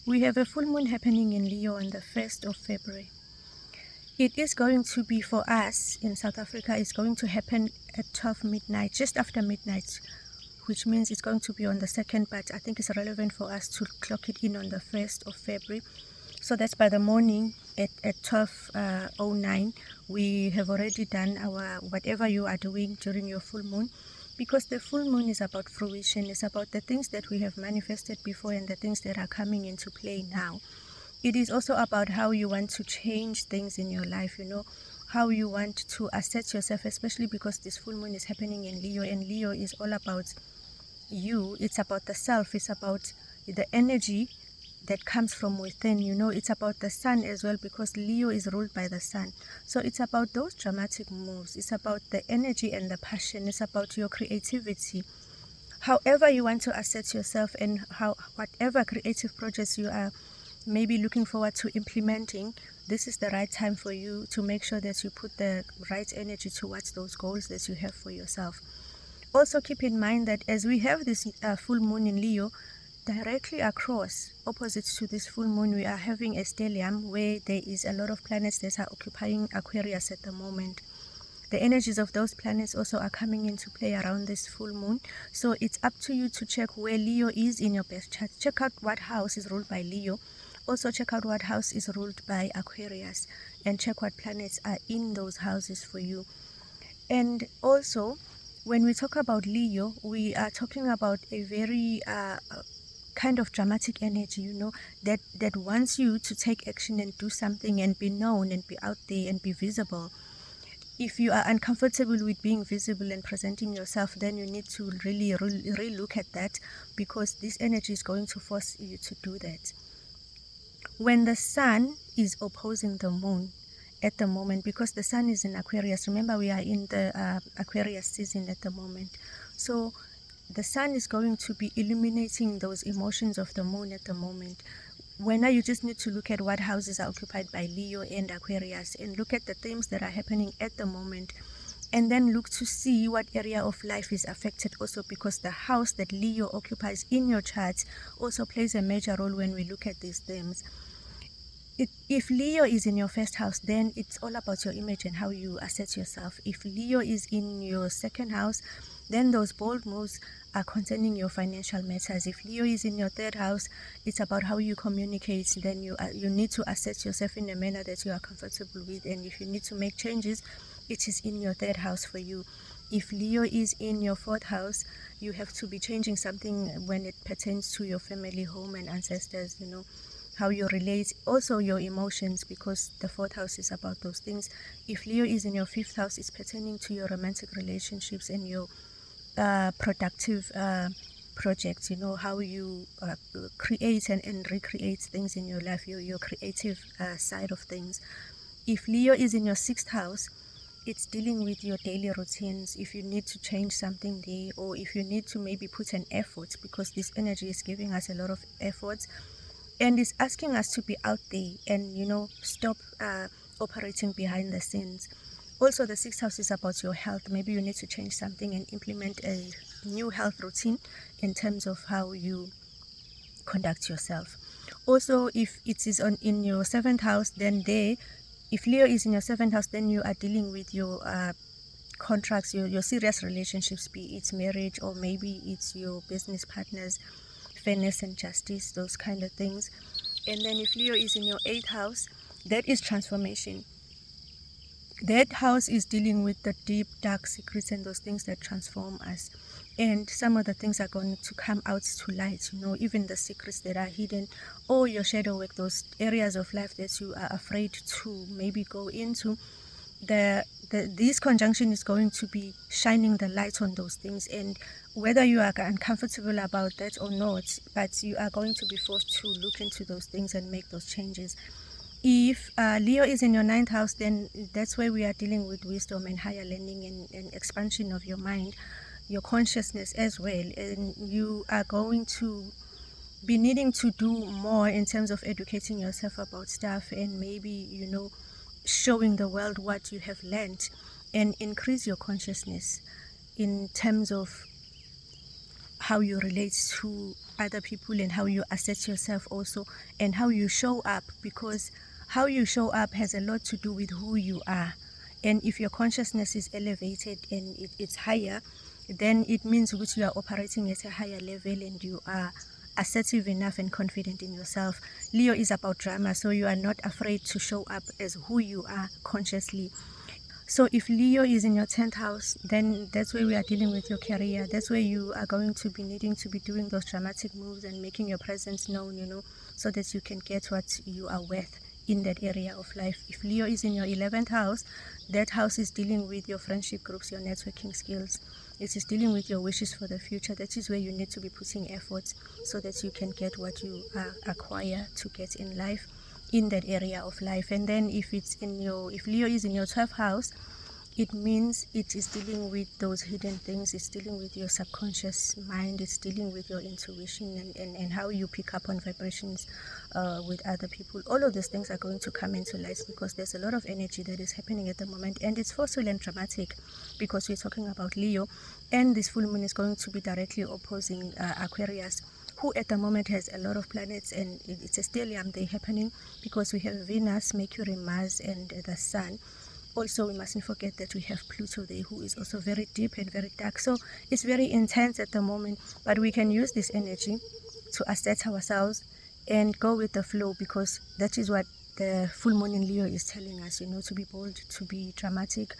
We have a full moon happening in Leo on the 1st of February. It is going to be, for us in South Africa, it's going to happen at 12 midnight, just after midnight, which means it's going to be on the 2nd, but I think it's relevant for us to clock it in on the 1st of February. So that's by the morning at 12:09. We have already done our whatever you are doing during your full moon, because the full moon is about fruition. It's about the things that we have manifested before and the things that are coming into play now. It is also about how you want to change things in your life, how you want to assert yourself, especially because this full moon is happening in Leo, and Leo is all about you. It's about the self. It's about the energy that comes from within. It's about the sun as well, because Leo is ruled by the sun. So it's about those dramatic moves. It's about the energy and the passion. It's about your creativity. However you want to assert yourself, and whatever creative projects you are maybe looking forward to implementing, this is the right time for you to make sure that you put the right energy towards those goals that you have for yourself. Also keep in mind that as we have this full moon in Leo, directly across, opposite to this full moon, we are having a stellium where there is a lot of planets that are occupying Aquarius at the moment. The energies of those planets also are coming into play around this full moon. So it's up to you to check where Leo is in your best chart. Check out what house is ruled by Leo. Also check out what house is ruled by Aquarius, and check what planets are in those houses for you. And also, when we talk about Leo, we are talking about a very kind of dramatic energy, that wants you to take action and do something and be known and be out there and be visible. If you are uncomfortable with being visible and presenting yourself, then you need to really look at that, because this energy is going to force you to do that. When the sun is opposing the moon at the moment, because the sun is in Aquarius, remember we are in the Aquarius season at the moment, so the sun is going to be illuminating those emotions of the moon at the moment. Now you just need to look at what houses are occupied by Leo and Aquarius, and look at the themes that are happening at the moment, and then look to see what area of life is affected also, because the house that Leo occupies in your chart also plays a major role when we look at these themes. If Leo is in your first house, then it's all about your image and how you assert yourself. If Leo is in your second house, then those bold moves are concerning your financial matters. If Leo is in your third house, it's about how you communicate. Then you need to assert yourself in a manner that you are comfortable with. And if you need to make changes, it is in your third house for you. If Leo is in your fourth house, you have to be changing something when it pertains to your family, home, and ancestors, how you relate, also your emotions, because the fourth house is about those things. If Leo is in your fifth house, it's pertaining to your romantic relationships and your productive projects, how you create and recreate things in your life, your creative side of things. If Leo is in your sixth house, it's dealing with your daily routines. If you need to change something there, or if you need to maybe put an effort, because this energy is giving us a lot of efforts, and it's asking us to be out there and stop operating behind the scenes. Also, the sixth house is about your health. Maybe you need to change something and implement a new health routine in terms of how you conduct yourself. Also, if it is in your seventh house, then if Leo is in your seventh house, then you are dealing with your contracts, your serious relationships, be it marriage or maybe it's your business partners, fairness and justice, those kind of things. And then if Leo is in your eighth house, that is transformation. That house is dealing with the deep, dark secrets and those things that transform us. And some of the things are going to come out to light, even the secrets that are hidden, or your shadow work, those areas of life that you are afraid to maybe go into. This conjunction is going to be shining the light on those things, and whether you are uncomfortable about that or not, but you are going to be forced to look into those things and make those changes. If Leo is in your ninth house, then that's where we are dealing with wisdom and higher learning and expansion of your mind, your consciousness as well, and you are going to be needing to do more in terms of educating yourself about stuff, and maybe showing the world what you have learned, and increase your consciousness in terms of how you relate to other people and how you assess yourself also, and how you show up, because how you show up has a lot to do with who you are. And if your consciousness is elevated and it's higher, then it means that you are operating at a higher level and you are assertive enough and confident in yourself. Leo is about drama, so you are not afraid to show up as who you are consciously. So if Leo is in your 10th house, then that's where we are dealing with your career. That's where you are going to be needing to be doing those dramatic moves and making your presence known, so that you can get what you are worth in that area of life. If Leo is in your 11th house, that house is dealing with your friendship groups, your networking skills. It is dealing with your wishes for the future. That is where you need to be putting efforts so that you can get what you acquire to get in life, in that area of life. And then if Leo is in your 12th house, it means it is dealing with those hidden things. It's dealing with your subconscious mind. It's dealing with your intuition and how you pick up on vibrations with other people. All of these things are going to come into light because there's a lot of energy that is happening at the moment, and it's forceful and dramatic because we're talking about Leo, and this full moon is going to be directly opposing Aquarius, who at the moment has a lot of planets, and it's a stellium day happening because we have Venus, Mercury, Mars, and the Sun. Also, we mustn't forget that we have Pluto there, who is also very deep and very dark. So it's very intense at the moment, but we can use this energy to assert ourselves and go with the flow, because that is what the full moon in Leo is telling us, to be bold, to be dramatic,